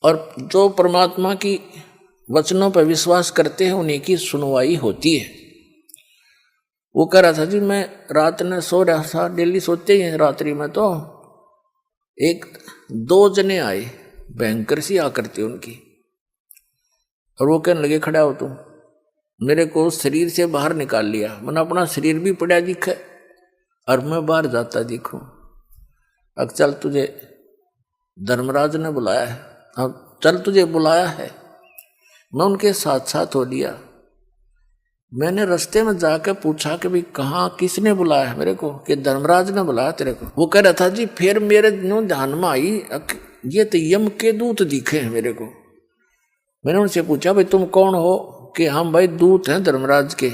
और जो परमात्मा की वचनों पर विश्वास करते हैं उन्हीं की सुनवाई होती है। वो कह रहा था जी मैं रात में सो रहा था, डेली सोते ही हैं रात्रि में, तो एक 2 जने आए, भयंकर सी आकृति उनकी, और वो कहने लगे खड़ा हो तुम। मेरे को शरीर से बाहर निकाल लिया, मैंने अपना शरीर भी पड़ा दिखे और मैं बाहर जाता दिखूं। अब चल तुझे धर्मराज ने बुलाया है, अब चल तुझे बुलाया है। मैं उनके साथ साथ हो लिया। मैंने रास्ते में जाकर पूछा कि भाई कहाँ किसने बुलाया है मेरे को, कि धर्मराज ने बुलाया तेरे को। वो कह रहा था जी फिर मेरे ध्यान में आई ये तो यम के दूत दिखे हैं मेरे को। मैंने उनसे पूछा भाई तुम कौन हो, कि हम भाई दूत हैं धर्मराज के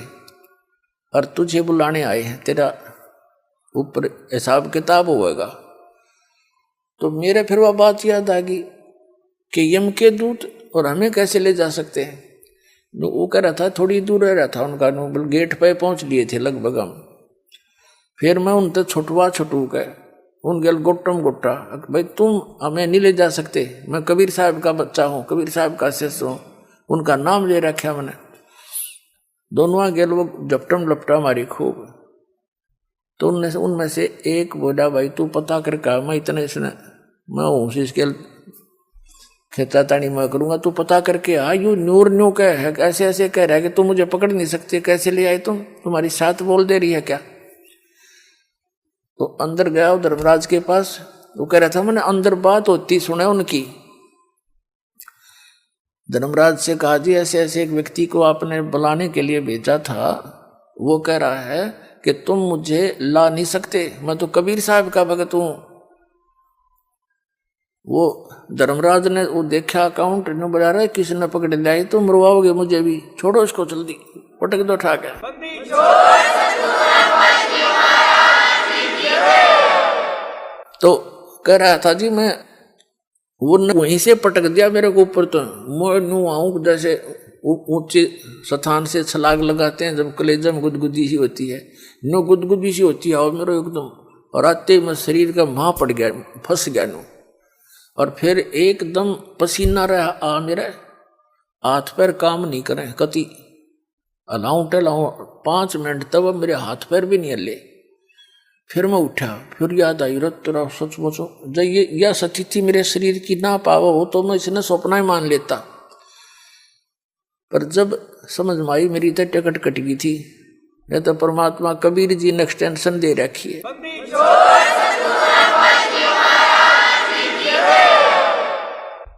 और तुझे बुलाने आए हैं, तेरा ऊपर हिसाब किताब होगा। तो मेरे फिर वह बात याद आ गई कि यम के दूत और हमें कैसे ले जा सकते हैं। वो कह रहा था थोड़ी दूर रह रहा था उनका, गेट पे पहुंच लिए थे लगभग हम। फिर मैं उनसे छुटवा छुटू गए उन गल गोटम गोटा, भाई तुम हमें नहीं ले जा सकते, मैं कबीर साहब का बच्चा हूँ, कबीर साहब का शिष्य हूँ, उनका नाम ले रखा मैंने। दोनों गेल वो झपटम लपटा मारी खूब। तो उनमें से एक बोला भाई तू पता करके मैं इतने इसने मैं हूँ इसके खेता तानी मैं करूंगा, तू पता करके आ। यू न्यूर न्यू कह है, ऐसे ऐसे कह रहा है कि तुम मुझे पकड़ नहीं सकते, कैसे ले आए तुम, तुम्हारी साथ बोल दे रही है क्या। तो अंदर गया धर्मराज के पास, वो कह रहा था मैंने अंदर बात होती सुना उनकी। धर्मराज से कहा जी ऐसे ऐसे एक व्यक्ति को आपने बुलाने के लिए भेजा था, वो कह रहा है कि तुम मुझे ला नहीं सकते, मैं तो कबीर साहब का भगत हूं। वो धर्मराज ने वो देखा अकाउंट ने बजा रहा है किसने पकड़ लिया, तो तुम मरवाओगे मुझे भी, छोड़ो इसको जल्दी, पटक दो उठा के। तो कह रहा था जी मैं वो वहीं से पटक दिया मेरे को ऊपर। तो मैं यूं आऊं जैसे ऊंचे स्थान से छलांग लगाते हैं जब कलेजा में गुदगुदी सी होती है, नो गुदगुदी सी होती है और मेरे एकदम, और आते में शरीर का मां पड़ गया, फंस गया नो। और फिर एकदम पसीना रहा आ, मेरे हाथ पैर काम नहीं करें, कति अलाऊं टलाऊं 5 मिनट तब मेरे हाथ पैर भी नहीं हले। फिर मैं उठा, फिर याद आई रत तेरा सचमुच जब ये यह स्थिति मेरे शरीर की ना पावा हो तो मैं इसने सपना ही मान लेता। पर जब समझ में आई मेरी तो टिकट कट गई थी, नहीं तो परमात्मा कबीर जी ने एक्सटेंशन दे रखी है।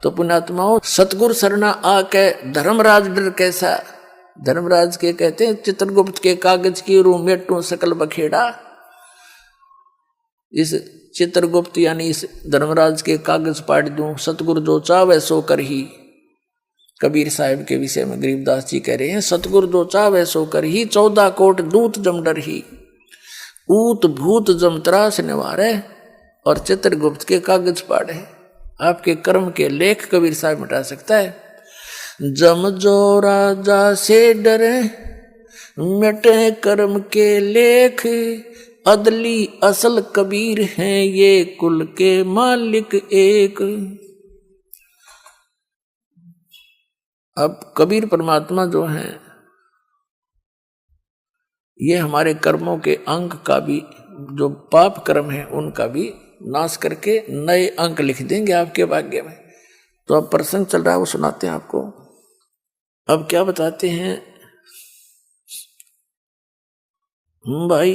तो पुण्यात्माओं सतगुरु सरना आके धर्मराज डर कैसा। धर्मराज के कहते हैं चित्रगुप्त के कागज की रू मेटू सकल बखेड़ा। इस चित्रगुप्त यानी इस धर्मराज के कागज पाट दूं, सतगुरु जो चावे सो कर ही। कबीर साहब के विषय में गरीबदास जी कह रहे हैं सतगुरु जो चावे सो कर ही, 14 कोट दूत जम डर ही, ऊत भूत जम त्रास निवारे, और चित्रगुप्त के कागज पाड़े। आपके कर्म के लेख कबीर साहब मिटा सकता है। जम जो राजा से डरे मिटे कर्म के लेख, अदली असल कबीर हैं ये कुल के मालिक एक। अब कबीर परमात्मा जो हैं ये हमारे कर्मों के अंक का भी, जो पाप कर्म है उनका भी नाश करके नए अंक लिख देंगे आपके भाग्य में। तो अब प्रसंग चल रहा है वो सुनाते हैं आपको। अब क्या बताते हैं भाई,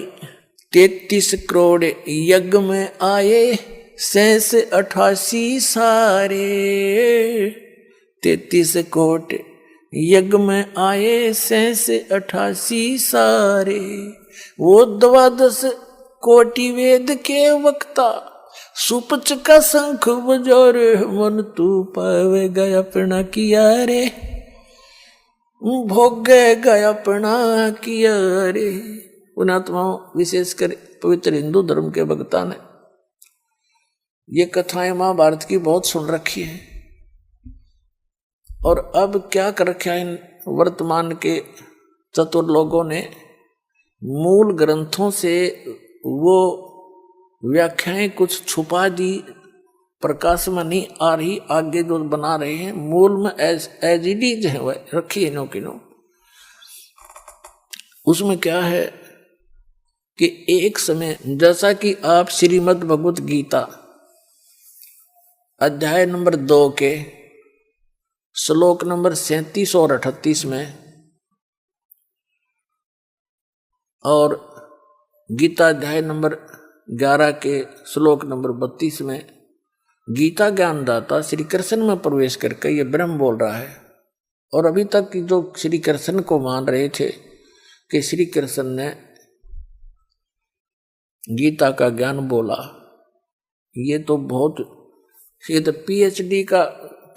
33 करोड़ यज्ञ में आए शेष 88 सारे। 33 कोट यज्ञ में आए शेष 88 सारे, वो 12 कोटि वेद के वक्ता, सुपच का शंख बजो रे मन तू पावेगा अपना किया रे, भोगेगा अपना किया रे। उन आत्माओं विशेषकर पवित्र हिंदू धर्म के भक्ता ने ये कथाएं महाभारत की बहुत सुन रखी है। और अब क्या कर रखा है इन वर्तमान के चतुर लोगों ने, मूल ग्रंथों से वो व्याख्याएं कुछ छुपा दी, प्रकाश में नहीं आ रही, आगे जो बना रहे हैं मूल में एज इट इज है वह रखी है नो की नो। उसमें क्या है कि एक समय जैसा कि आप श्रीमद् भगवत गीता अध्याय नंबर 2 के श्लोक नंबर 37 और 38 में और गीता अध्याय नंबर 11 के श्लोक नंबर 32 में गीता ज्ञानदाता श्री कृष्ण में प्रवेश करके ये ब्रह्म बोल रहा है। और अभी तक की जो श्री कृष्ण को मान रहे थे कि श्री कृष्ण ने गीता का ज्ञान बोला, ये तो पीएचडी का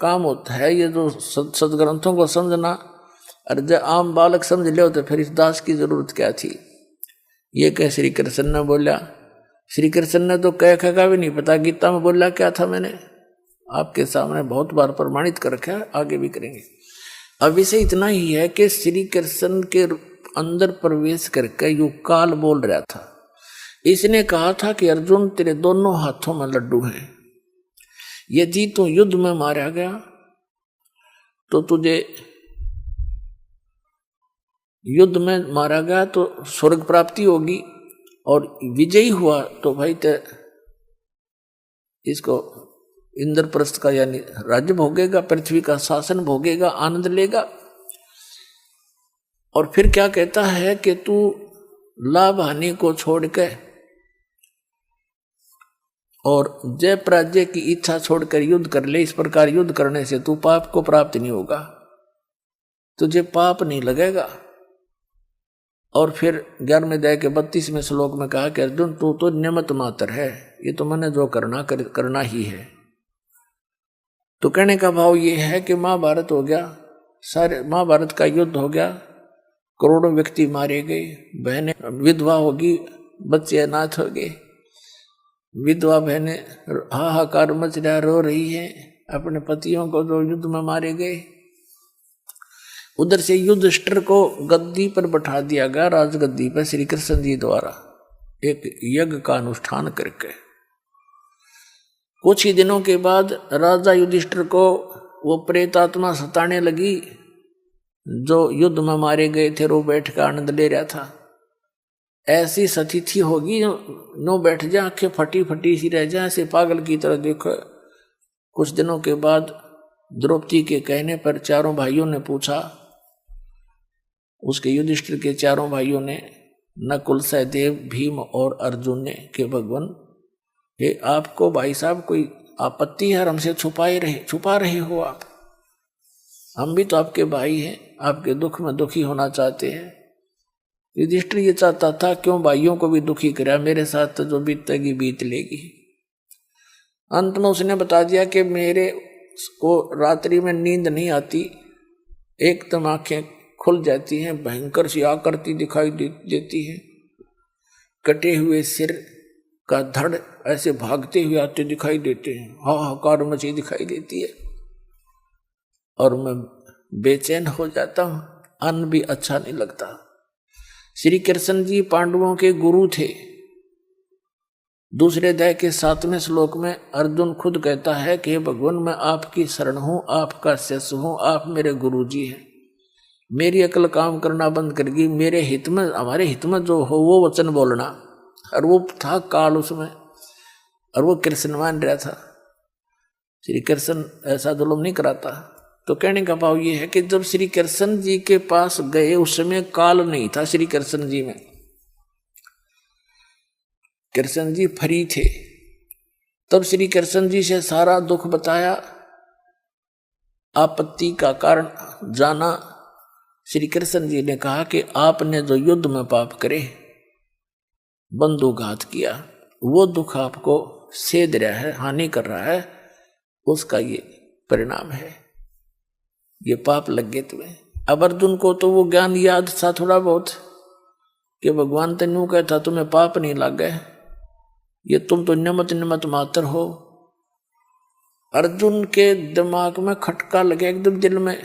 काम होता है। ये जो सदग्रंथों को समझना, और जब आम बालक समझ ले तो फिर इस दास की जरूरत क्या थी। ये कह श्री कृष्ण ने बोला, श्री कृष्ण ने तो कह का भी नहीं पता गीता में बोला क्या था। मैंने आपके सामने बहुत बार प्रमाणित कर रखा है, आगे भी करेंगे। अब इसे इतना ही है कि श्री कृष्ण के अंदर प्रवेश करके यू काल बोल रहा था। इसने कहा था कि अर्जुन तेरे दोनों हाथों में लड्डू हैं, यदि तू युद्ध में मारा गया तो तुझे युद्ध में मारा गया तो स्वर्ग प्राप्ति होगी, और विजयी हुआ तो भाई ते इसको इंद्रप्रस्थ का यानी राज्य भोगेगा, पृथ्वी का शासन भोगेगा, आनंद लेगा। और फिर क्या कहता है कि तू लाभ हानि को छोड़ के और जय पराजय की इच्छा छोड़कर युद्ध कर ले। इस प्रकार युद्ध करने से तू पाप को प्राप्त नहीं होगा, तुझे पाप नहीं लगेगा। और फिर 11वें अध्याय के 32वें श्लोक में कहा कि अर्जुन तू तो निमित्त मात्र है, ये तो मैंने जो करना ही है। तो कहने का भाव ये है कि महाभारत हो गया, सारे महाभारत का युद्ध हो गया, करोड़ों व्यक्ति मारे गए, बहनें विधवा होगी, बच्चे अनाथ हो गए, विधवा बहनें हाहाकार मच रहा, रो रही हैं अपने पतियों को जो युद्ध में मारे गए। उधर से युधिष्ठिर को गद्दी पर बैठा दिया गया, राजगद्दी पर श्री कृष्ण जी द्वारा एक यज्ञ का अनुष्ठान करके। कुछ ही दिनों के बाद राजा युधिष्ठिर को वो प्रेत आत्मा सताने लगी, जो युद्ध में मारे गए थे, रो बैठ का आनंद ले रहा था। ऐसी सतिथि होगी नो बैठ जा, आंखें फटी फटी सी रह जाए, ऐसे पागल की तरह देखो। कुछ दिनों के बाद द्रौपदी के कहने पर चारों भाइयों ने पूछा, उसके युधिष्ठिर के चारों भाइयों ने, नकुल, सहदेव, भीम और अर्जुन ने, कि भगवान हे आपको भाई साहब कोई आपत्ति है, हमसे छुपा रहे हो आप? हम भी तो आपके भाई हैं, आपके दुख में दुखी होना चाहते हैं। युधिष्ठिर ये चाहता था क्यों भाइयों को भी दुखी करा, मेरे साथ तो जो बीतेगी बीत लेगी। अंत में उसने बता दिया कि मेरे को रात्रि में नींद नहीं आती, एकदम आंखें खुल जाती हैं, भयंकर सी आकृति दिखाई देती है, कटे हुए सिर का धड़ ऐसे भागते हुए आते दिखाई देते हैं, हाहाकार मची दिखाई देती है, और मैं बेचैन हो जाता हूं, अन्न भी अच्छा नहीं लगता। श्री कृष्ण जी पांडवों के गुरु थे। दूसरे अध्याय के 7वें श्लोक में अर्जुन खुद कहता है कि भगवान मैं आपकी शरण हूं, आपका शिष्य हूं, आप मेरे गुरु जी हैं। मेरी अकल काम करना बंद कर गई, मेरे हित में, हमारे हित में जो हो वो वचन बोलना। और वो था काल उसमें, और वो कृष्ण मान रहा था। श्री कृष्ण ऐसा जुल्म नहीं कराता। तो कहने का भाव ये है कि जब श्री कृष्ण जी के पास गए उस समय काल नहीं था श्री कृष्ण जी में, कृष्ण जी फ्री थे। तब श्री कृष्ण जी से सारा दुख बताया, आपत्ति का कारण जाना। श्री कृष्ण जी ने कहा कि आपने जो युद्ध में पाप करे, बंधुघात किया, वो दुख आपको सेध रहा है, हानि कर रहा है, उसका ये परिणाम है, ये पाप लग गए तुम्हें। अब अर्जुन को तो वो ज्ञान याद था थोड़ा बहुत कि भगवान तेनू कहता तुम्हें पाप नहीं लग गए, ये तुम तो निमित्त मात्र हो। अर्जुन के दिमाग में खटका लगे एकदम दिल में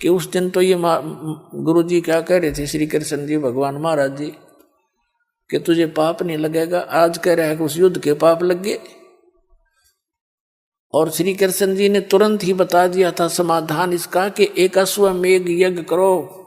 कि उस दिन तो ये गुरु जी क्या कह रहे थे, श्री कृष्ण जी भगवान महाराज जी, कि तुझे पाप नहीं लगेगा, आज कह रहा है कि उस युद्ध के पाप लग गए। और श्री कृष्ण जी ने तुरंत ही बता दिया था समाधान इसका कि एक अश्वमेघ यज्ञ करो,